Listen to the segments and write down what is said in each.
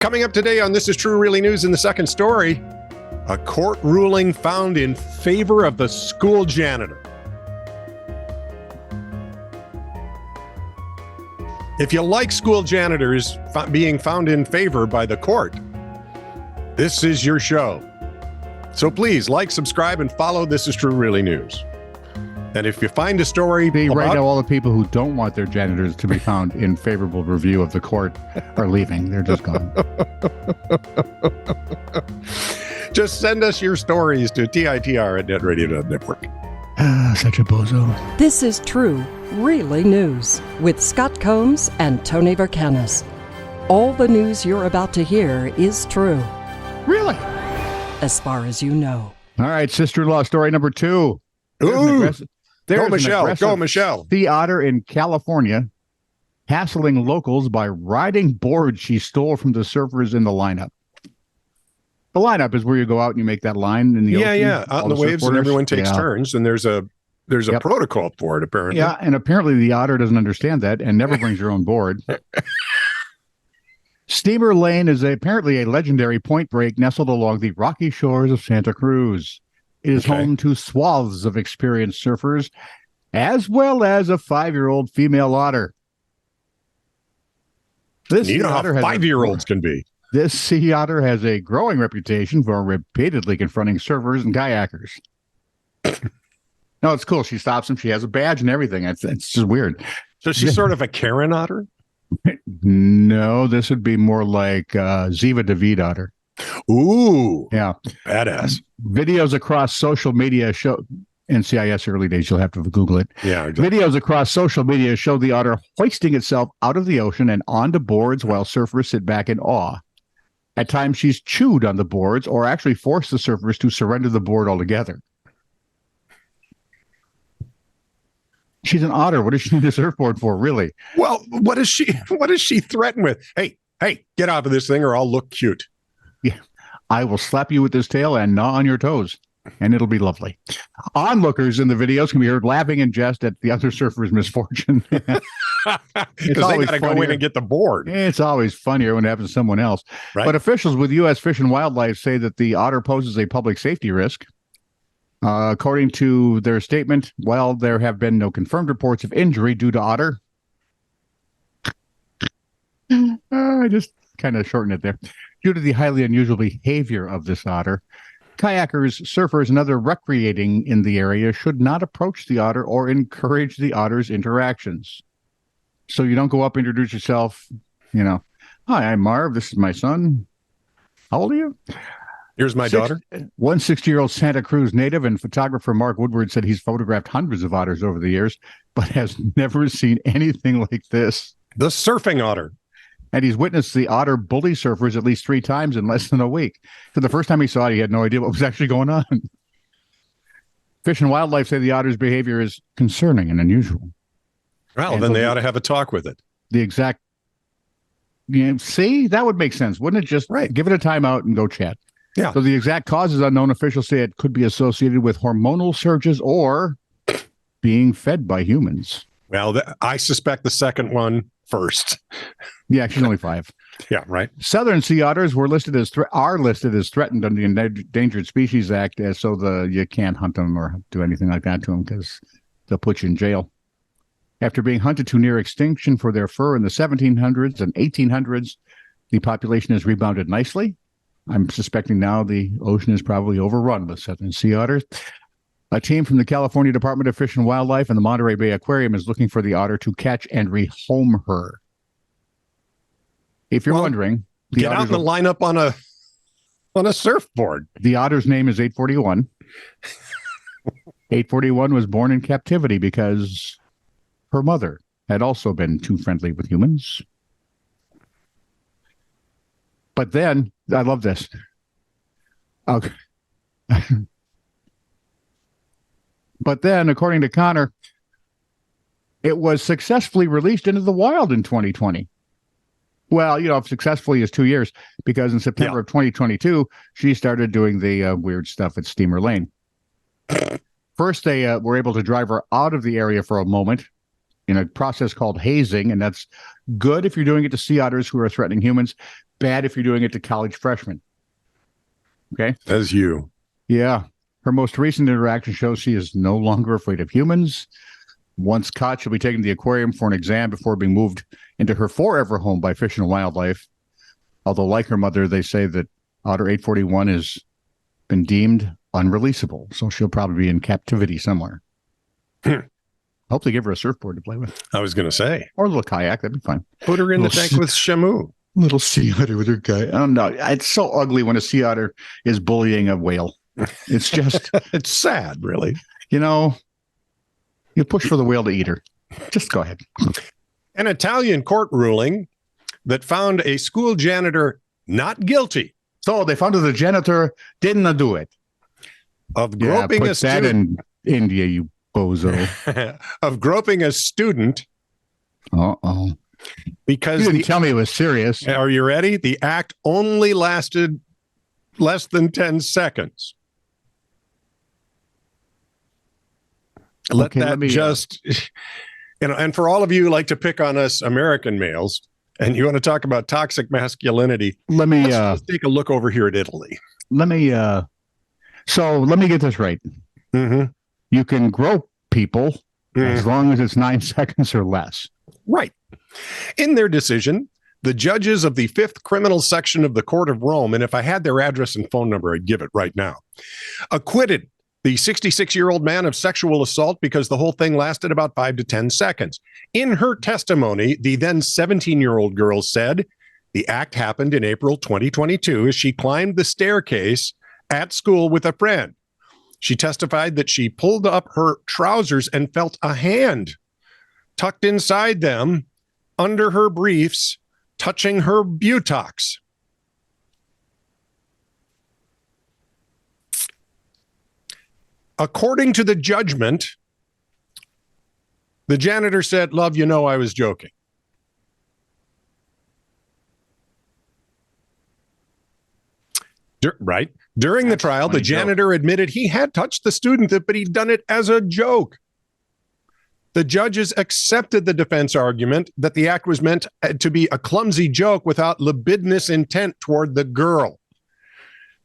Coming up today on This Is True Really News in the second story, a court ruling found in favor of the school janitor. If you like school janitors being found in favor by the court, this is your show. So please like, subscribe, and follow This Is True Really News. And if you find a story right now, all the people who don't want their janitors to be found in favorable review of the court are leaving. They're just gone. Just send us your stories to TITR@netradio.network. Such a bozo. This is True, Really News with Scott Combs and Tony Vercanis. All the news you're about to hear is true. Really? As far as you know. All right, sister-in-law story number 2. Ooh. Go, Michelle. Go, Michelle. The Otter in California hassling locals by riding boards she stole from the surfers in the lineup. The lineup is where you go out and you make that line in the ocean. Yeah, out in the waves, and everyone takes turns, and there's a protocol for it, apparently. Yeah, and apparently the Otter doesn't understand that and never brings her own board. Steamer Lane is apparently a legendary point break nestled along the rocky shores of Santa Cruz. It is home to swaths of experienced surfers, as well as a 5-year-old female otter. You know how 5-year-olds can be. This sea otter has a growing reputation for repeatedly confronting surfers and kayakers. No, it's cool. She stops them. She has a badge and everything. It's just weird. So she's sort of a Karen otter? No, this would be more like Ziva David otter. Ooh. Yeah. Badass. Videos across social media show, NCIS early days, you'll have to Google it. Yeah. Exactly. Videos across social media show the otter hoisting itself out of the ocean and onto boards while surfers sit back in awe. At times, she's chewed on the boards or actually forced the surfers to surrender the board altogether. She's an otter. What does she need a surfboard for, really? Well, what does she threaten with? Hey, get off of this thing or I'll look cute. Yeah, I will slap you with this tail and gnaw on your toes, and it'll be lovely. Onlookers in the videos can be heard laughing in jest at the other surfer's misfortune. Because they got to go in and get the board. It's always funnier when it happens to someone else. Right. But officials with U.S. Fish and Wildlife say that the otter poses a public safety risk. According to their statement, while there have been no confirmed reports of injury due to otter, I just kind of shortened it there. Due to the highly unusual behavior of this otter, kayakers, surfers, and other recreating in the area should not approach the otter or encourage the otter's interactions. So you don't go up, introduce yourself, hi, I'm Marv, this is my son. How old are you? Here's my daughter. One 60-year-old Santa Cruz native and photographer Mark Woodward said he's photographed hundreds of otters over the years, but has never seen anything like this. The surfing otter. And he's witnessed the otter bully surfers at least 3 times in less than a week. So the first time he saw it, he had no idea what was actually going on. Fish and Wildlife say the otter's behavior is concerning and unusual. Well, then they ought to have a talk with it. The exact... see? That would make sense. Wouldn't it just give it a timeout and go chat? Yeah. So the exact causes unknown. Officials say it could be associated with hormonal surges or being fed by humans. Well, I suspect the second one first. Yeah, she's only 5. Yeah, right. Southern sea otters are listed as threatened under the Endangered Species Act, so you can't hunt them or do anything like that to them because they'll put you in jail. After being hunted to near extinction for their fur in the 1700s and 1800s, the population has rebounded nicely. I'm suspecting now the ocean is probably overrun with southern sea otters. A team from the California Department of Fish and Wildlife and the Monterey Bay Aquarium is looking for the otter to catch and rehome her. If you're wondering, get out in the lineup on a surfboard. The otter's name is 841. 841 was born in captivity because her mother had also been too friendly with humans. But then, I love this. Okay. But then, according to Connor, it was successfully released into the wild in 2020. Well, successfully is 2 years, because in September of 2022, she started doing the weird stuff at Steamer Lane. First, they were able to drive her out of the area for a moment in a process called hazing, and that's good if you're doing it to sea otters who are threatening humans. bad if you're doing it to college freshmen. Okay? As you. Yeah. Her most recent interaction shows she is no longer afraid of humans. Once caught, she'll be taken to the aquarium for an exam before being moved into her forever home by Fish and Wildlife. Although, like her mother, they say that Otter 841 has been deemed unreleasable, so she'll probably be in captivity somewhere. Hope they give her a surfboard to play with. I was going to say. Or a little kayak, that'd be fine. Put her in the tank with Shamu. Little sea otter with her guy. I don't know. It's so ugly when a sea otter is bullying a whale. It's just... It's sad, really. You push for the whale to eat her. Just go ahead. An Italian court ruling that found a school janitor not guilty. So they found that the janitor didn't do it. Of groping a student. In India, you bozo. Of groping a student. Uh-oh. Because you didn't tell me it was serious. Are you ready? The act only lasted less than 10 seconds. Let me just, and for all of you who like to pick on us American males, and you want to talk about toxic masculinity, let's just take a look over here at Italy. Let me get this right. Mm-hmm. You can grope people as long as it's 9 seconds or less. Right. In their decision, the judges of the 5th Criminal Section of the Court of Rome, and if I had their address and phone number, I'd give it right now, acquitted the 66-year-old man of sexual assault because the whole thing lasted about 5 to 10 seconds. In her testimony, the then 17-year-old girl said the act happened in April 2022 as she climbed the staircase at school with a friend. She testified that she pulled up her trousers and felt a hand tucked inside them under her briefs, touching her buttocks. According to the judgment, the janitor said, "Love, I was joking." Right. During the trial, the janitor admitted he had touched the student, but he'd done it as a joke. The judges accepted the defense argument that the act was meant to be a clumsy joke without libidinous intent toward the girl.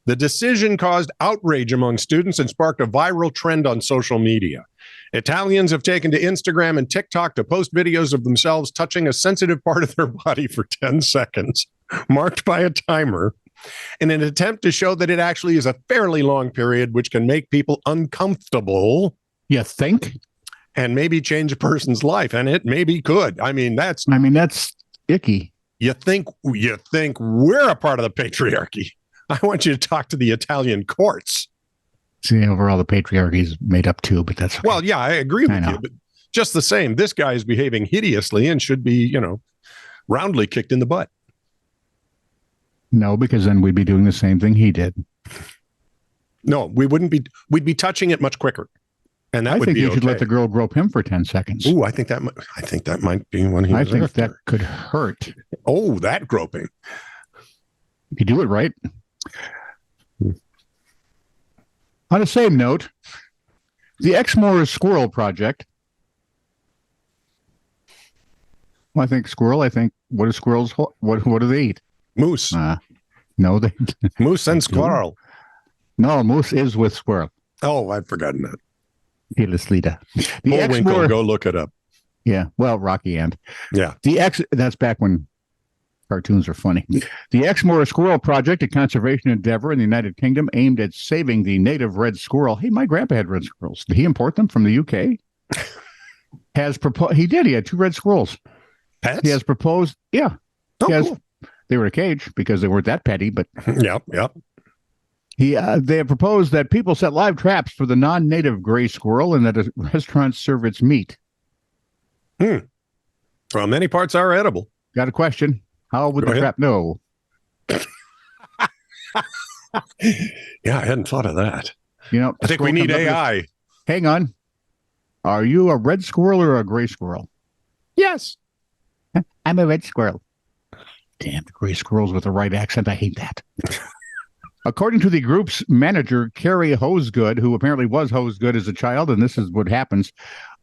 The decision caused outrage among students and sparked a viral trend on social media. Italians have taken to Instagram and TikTok to post videos of themselves touching a sensitive part of their body for 10 seconds, marked by a timer, in an attempt to show that it actually is a fairly long period, which can make people uncomfortable. You think? And maybe change a person's life. And it maybe could. That's icky. You think we're a part of the patriarchy. I want you to talk to the Italian courts. See, overall, the patriarchy is made up too, but that's okay. Well, yeah, I agree with you. But just the same, this guy is behaving hideously and should be, roundly kicked in the butt. No, because then we'd be doing the same thing he did. No, we wouldn't be. We'd be touching it much quicker. And that would be okay. I think you should let the girl grope him for 10 seconds. Ooh, I think that might be one he was after. I think that could hurt. Oh, that groping. If you do it right. On the same note, the Exmoor Squirrel project. Well, what do squirrels, what do they eat? Moose. No, they moose and squirrel. No, moose is with squirrel. Oh, I've forgotten that. The Bullwinkle, go look it up. Yeah, well, Rocky and yeah. That's back when cartoons are funny. The Exmoor Squirrel Project, a conservation endeavor in the United Kingdom aimed at saving the native red squirrel. Hey, my grandpa had red squirrels. Did he import them from the UK? He did. He had 2 red squirrels. Pets? He has proposed. Yeah. Oh, cool. They were in a cage because they weren't that petty, but yep. They have proposed that people set live traps for the non-native gray squirrel and that restaurants serve its meat. Well, many parts are edible. Got a question? How would the trap know? Yeah, I hadn't thought of that. I think we need AI. Hang on. Are you a red squirrel or a gray squirrel? Yes. I'm a red squirrel. Damn, the gray squirrels with the right accent. I hate that. According to the group's manager, Carrie Hosegood, who apparently was Hosegood as a child, and this is what happens,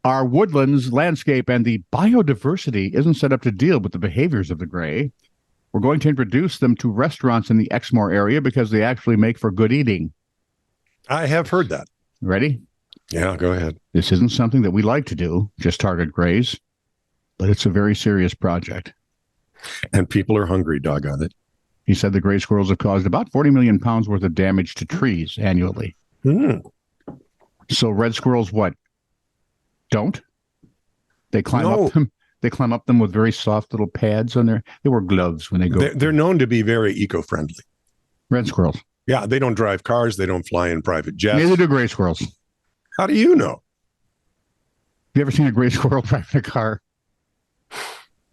our woodlands, landscape, and the biodiversity isn't set up to deal with the behaviors of the gray. We're going to introduce them to restaurants in the Exmoor area because they actually make for good eating. I have heard that. Ready? Yeah, go ahead. This isn't something that we like to do, just target grays, but it's a very serious project. And people are hungry, doggone it. He said the gray squirrels have caused about 40 million pounds worth of damage to trees annually. So red squirrels, what? Don't? They climb up them. They climb up them with very soft little pads on there. They wear gloves when they go. They're known to be very eco-friendly. Red squirrels. Yeah, they don't drive cars. They don't fly in private jets. Neither do gray squirrels. How do you know? You ever seen a gray squirrel driving a car?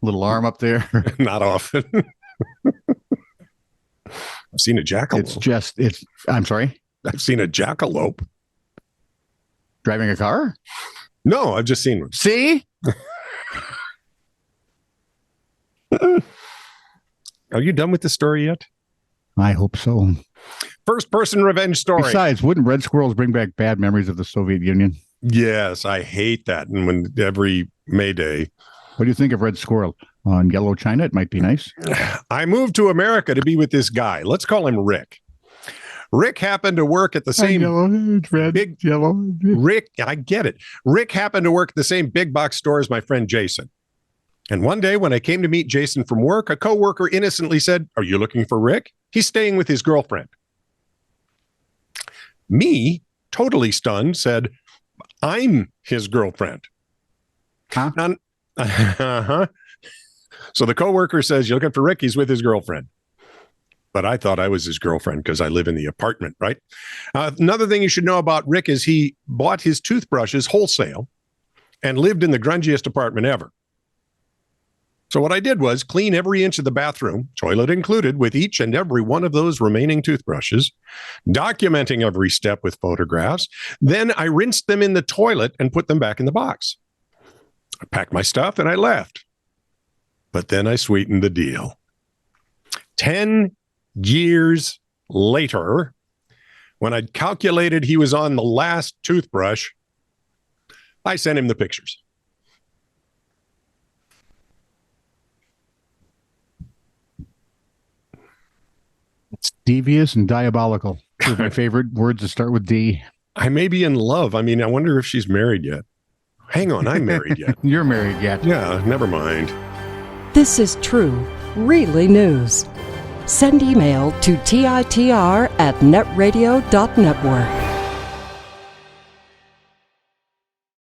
Little arm up there. Not often. I've seen a jackalope. I'm sorry? I've seen a jackalope. Driving a car? No, I've just seen one. See? Are you done with the story yet? I hope so. First person revenge story. Besides, wouldn't red squirrels bring back bad memories of the Soviet Union? Yes, I hate that. And when every May Day. What do you think of red squirrel? On yellow China, it might be nice. I moved to America to be with this guy. Let's call him Rick. Rick happened to work at the same yellow. Rick, I get it. Rick happened to work at the same big box store as my friend Jason. And one day when I came to meet Jason from work, a coworker innocently said, "Are you looking for Rick? He's staying with his girlfriend." Me, totally stunned, said, "I'm his girlfriend." Huh? Uh-huh. So the coworker says, "You're looking for Rick? He's with his girlfriend." But I thought I was his girlfriend because I live in the apartment, right? Another thing you should know about Rick is he bought his toothbrushes wholesale and lived in the grungiest apartment ever. So what I did was clean every inch of the bathroom, toilet included, with each and every one of those remaining toothbrushes, documenting every step with photographs. Then I rinsed them in the toilet and put them back in the box. I packed my stuff and I left. But then I sweetened the deal. 10 years later, when I'd calculated he was on the last toothbrush, I sent him the pictures. It's devious and diabolical. Two of my favorite words that start with D. I may be in love. I mean, I wonder if she's married yet. Hang on, I'm married yet. You're married yet. Yeah, never mind. This is true, really news. Send email to TITR@netradio.network.